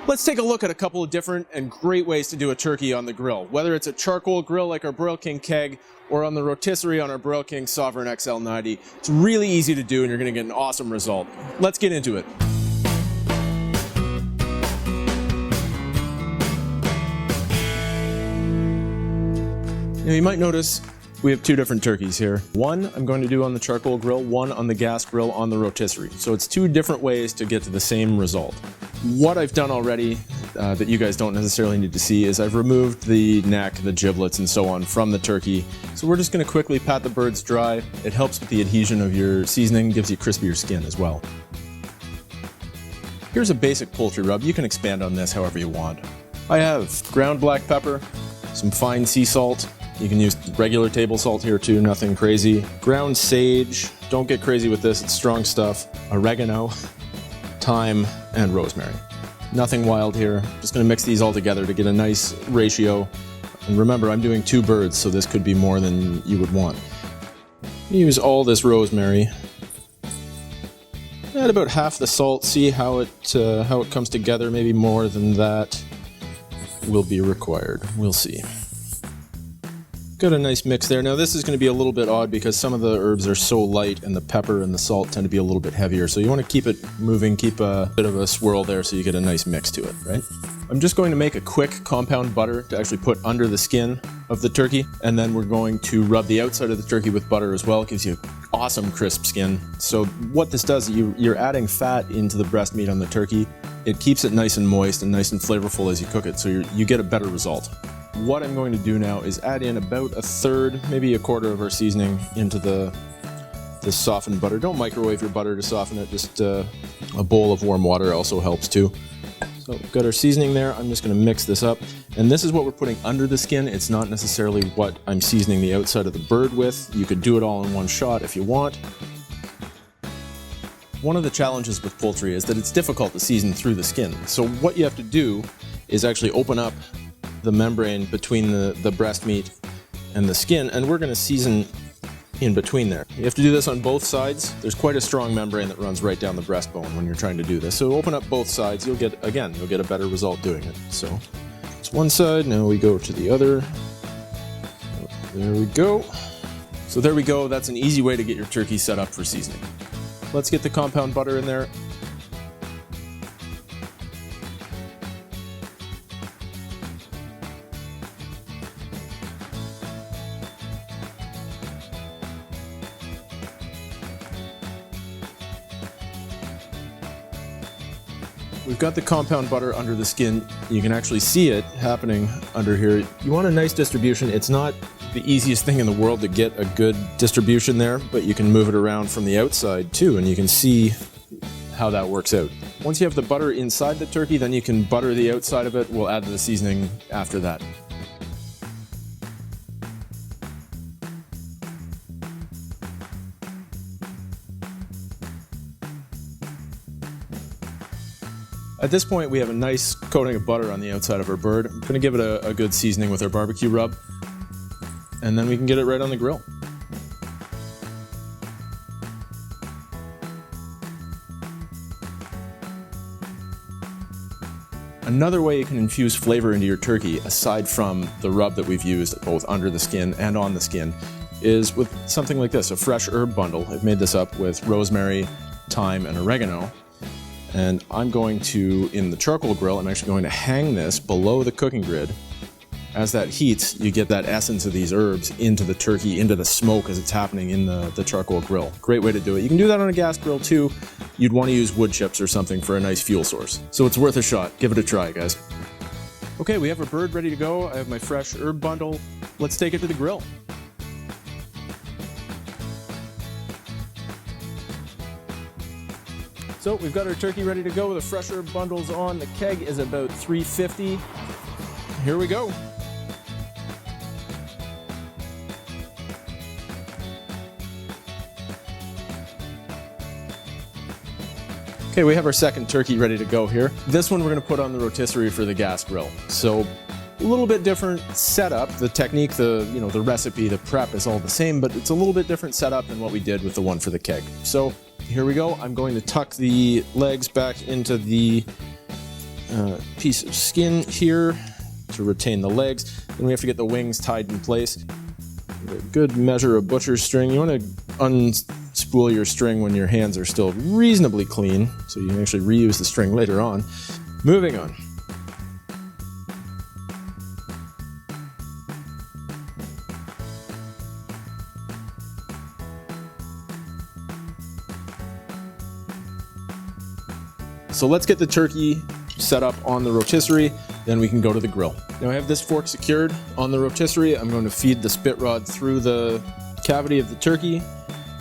Let's take a look at a couple of different and great ways to do a turkey on the grill. Whether it's a charcoal grill like our Broil King keg or on the rotisserie on our Broil King Sovereign XL90, it's really easy to do and you're going to get an awesome result. Let's get into it. Now you might notice we have two different turkeys here. One I'm going to do on the charcoal grill, one on the gas grill on the rotisserie. So it's two different ways to get to the same result. What I've done already that you guys don't necessarily need to see is I've removed the neck, the giblets, and so on from the turkey. So we're just going to quickly pat the birds dry. It helps with the adhesion of your seasoning, gives you crispier skin as well. Here's a basic poultry rub. You can expand on this however you want. I have ground black pepper, some fine sea salt. You can use regular table salt here too, nothing crazy. Ground sage, don't get crazy with this, it's strong stuff. Oregano, thyme, and rosemary. Nothing wild here. Just gonna mix these all together to get a nice ratio. And remember, I'm doing two birds, so this could be more than you would want. Use all this rosemary. Add about half the salt, see how it comes together. Maybe more than that will be required. We'll see. Got a nice mix there. Now this is going to be a little bit odd because some of the herbs are so light and the pepper and the salt tend to be a little bit heavier. So you want to keep it moving, keep a bit of a swirl there so you get a nice mix to it, right? I'm just going to make a quick compound butter to actually put under the skin of the turkey. And then we're going to rub the outside of the turkey with butter as well. It gives you awesome crisp skin. So what this does, you're adding fat into the breast meat on the turkey. It keeps it nice and moist and nice and flavorful as you cook it. So you get a better result. What I'm going to do now is add in about a third, maybe a quarter of our seasoning into the softened butter. Don't microwave your butter to soften it, just a bowl of warm water also helps too. So we've got our seasoning there. I'm just going to mix this up. And this is what we're putting under the skin. It's not necessarily what I'm seasoning the outside of the bird with. You could do it all in one shot if you want. One of the challenges with poultry is that it's difficult to season through the skin. So what you have to do is actually open up the membrane between the breast meat and the skin, and we're going to season in between there. You have to do this on both sides. There's quite a strong membrane that runs right down the breastbone when you're trying to do this. So open up both sides, you'll get a better result doing it. So it's one side, now we go to the other. There we go. So there we go, that's an easy way to get your turkey set up for seasoning. Let's get the compound butter in there. We've got the compound butter under the skin. You can actually see it happening under here. You want a nice distribution. It's not the easiest thing in the world to get a good distribution there, but you can move it around from the outside too, and you can see how that works out. Once you have the butter inside the turkey, then you can butter the outside of it. We'll add the seasoning after that. At this point, we have a nice coating of butter on the outside of our bird. I'm going to give it a good seasoning with our barbecue rub, and then we can get it right on the grill. Another way you can infuse flavor into your turkey, aside from the rub that we've used both under the skin and on the skin, is with something like this, a fresh herb bundle. I've made this up with rosemary, thyme, and oregano. And I'm going to, in the charcoal grill, I'm actually going to hang this below the cooking grid. As that heats, you get that essence of these herbs into the turkey, into the smoke as it's happening in the charcoal grill. Great way to do it. You can do that on a gas grill too. You'd want to use wood chips or something for a nice fuel source. So it's worth a shot. Give it a try, guys. Okay, we have our bird ready to go. I have my fresh herb bundle. Let's take it to the grill. So we've got our turkey ready to go. The fresh herb bundles on. The keg is about 350. Here we go. Okay, we have our second turkey ready to go here. This one we're going to put on the rotisserie for the gas grill. So a little bit different setup. The technique, the recipe, the prep is all the same, but it's a little bit different setup than what we did with the one for the keg. So here we go. I'm going to tuck the legs back into the piece of skin here to retain the legs. Then we have to get the wings tied in place. A good measure of butcher's string. You want to unspool your string when your hands are still reasonably clean, so you can actually reuse the string later on. Moving on. So let's get the turkey set up on the rotisserie, then we can go to the grill. Now I have this fork secured on the rotisserie. I'm going to feed the spit rod through the cavity of the turkey,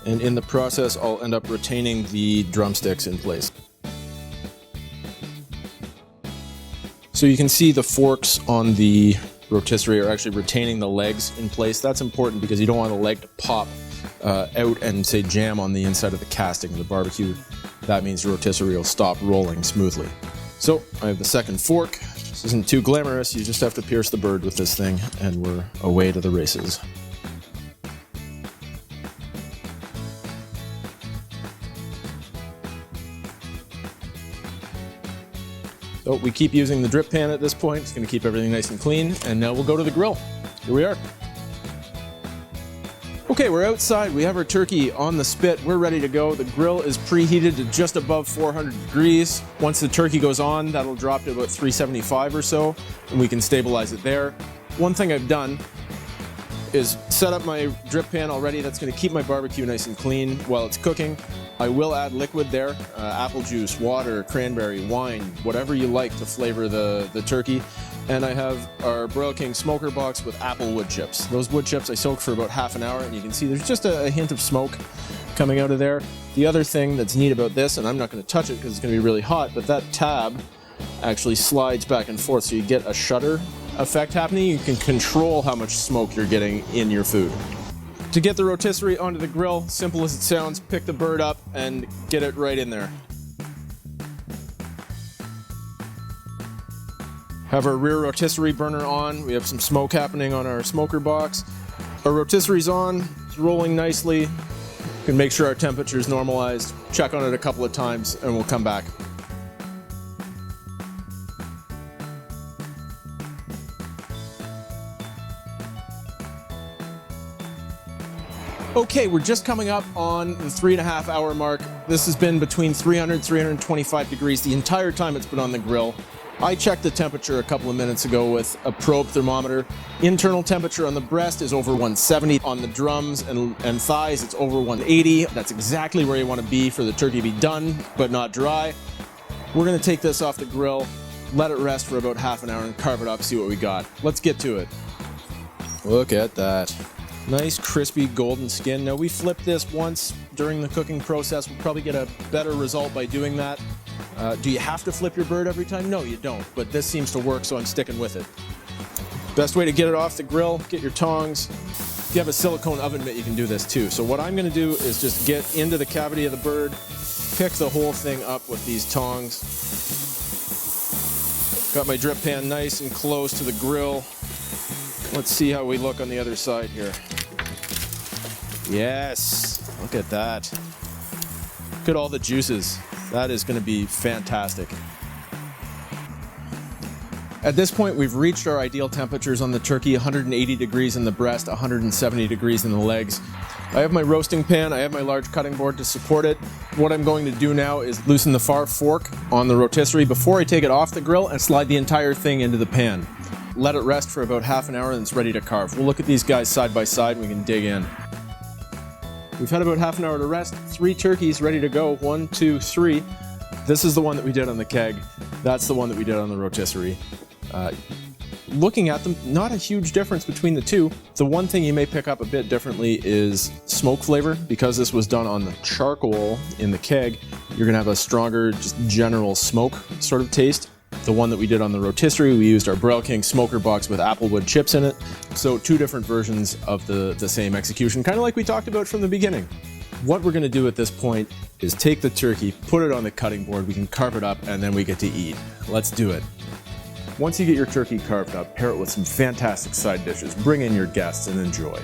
and in the process I'll end up retaining the drumsticks in place. So you can see the forks on the rotisserie are actually retaining the legs in place. That's important because you don't want the leg to pop out and say jam on the inside of the casting of the barbecue. That means the rotisserie will stop rolling smoothly. So I have the second fork. This isn't too glamorous, you just have to pierce the bird with this thing and we're away to the races. So we keep using the drip pan at this point. It's going to keep everything nice and clean, and now we'll go to the grill. Here we are. Okay, we're outside. We have our turkey on the spit. We're ready to go. The grill is preheated to just above 400 degrees. Once the turkey goes on, that'll drop to about 375 or so, and we can stabilize it there. One thing I've done is set up my drip pan already. That's going to keep my barbecue nice and clean while it's cooking. I will add liquid there, apple juice, water, cranberry, wine, whatever you like to flavor the turkey. And I have our Broil King smoker box with apple wood chips. Those wood chips I soak for about half an hour, and you can see there's just a hint of smoke coming out of there. The other thing that's neat about this, and I'm not going to touch it because it's going to be really hot, but that tab actually slides back and forth, so you get a shutter effect happening. You can control how much smoke you're getting in your food. To get the rotisserie onto the grill, simple as it sounds, pick the bird up and get it right in there. Have our rear rotisserie burner on. We have some smoke happening on our smoker box. Our rotisserie's on, it's rolling nicely. We can make sure our temperature is normalized, check on it a couple of times, and we'll come back. Okay, we're just coming up on the 3.5 hour mark. This has been between 300 and 325 degrees the entire time it's been on the grill. I checked the temperature a couple of minutes ago with a probe thermometer. Internal temperature on the breast is over 170. On the drums and thighs, it's over 180. That's exactly where you want to be for the turkey to be done, but not dry. We're going to take this off the grill, let it rest for about half an hour, and carve it up, see what we got. Let's get to it. Look at that. Nice crispy golden skin. Now we flipped this once during the cooking process. We'll probably get a better result by doing that. Do you have to flip your bird every time? No, you don't, but this seems to work, so I'm sticking with it. Best way to get it off the grill, get your tongs. If you have a silicone oven mitt, you can do this too. So what I'm going to do is just get into the cavity of the bird, pick the whole thing up with these tongs. Got my drip pan nice and close to the grill. Let's see how we look on the other side here. Yes, look at that. Look at all the juices. That is going to be fantastic. At this point, we've reached our ideal temperatures on the turkey, 180 degrees in the breast, 170 degrees in the legs. I have my roasting pan, I have my large cutting board to support it. What I'm going to do now is loosen the far fork on the rotisserie before I take it off the grill and slide the entire thing into the pan. Let it rest for about half an hour and it's ready to carve. We'll look at these guys side by side and we can dig in. We've had about half an hour to rest. 3 turkeys ready to go. 1, 2, 3. This is the one that we did on the keg. That's the one that we did on the rotisserie. Looking at them, not a huge difference between the two. The one thing you may pick up a bit differently is smoke flavor. Because this was done on the charcoal in the keg, you're gonna have a stronger, just general smoke sort of taste. The one that we did on the rotisserie, we used our Broil King smoker box with applewood chips in it. So 2 different versions of the same execution, kind of like we talked about from the beginning. What we're gonna do at this point is take the turkey, put it on the cutting board, we can carve it up, and then we get to eat. Let's do it. Once you get your turkey carved up, pair it with some fantastic side dishes, bring in your guests, and enjoy.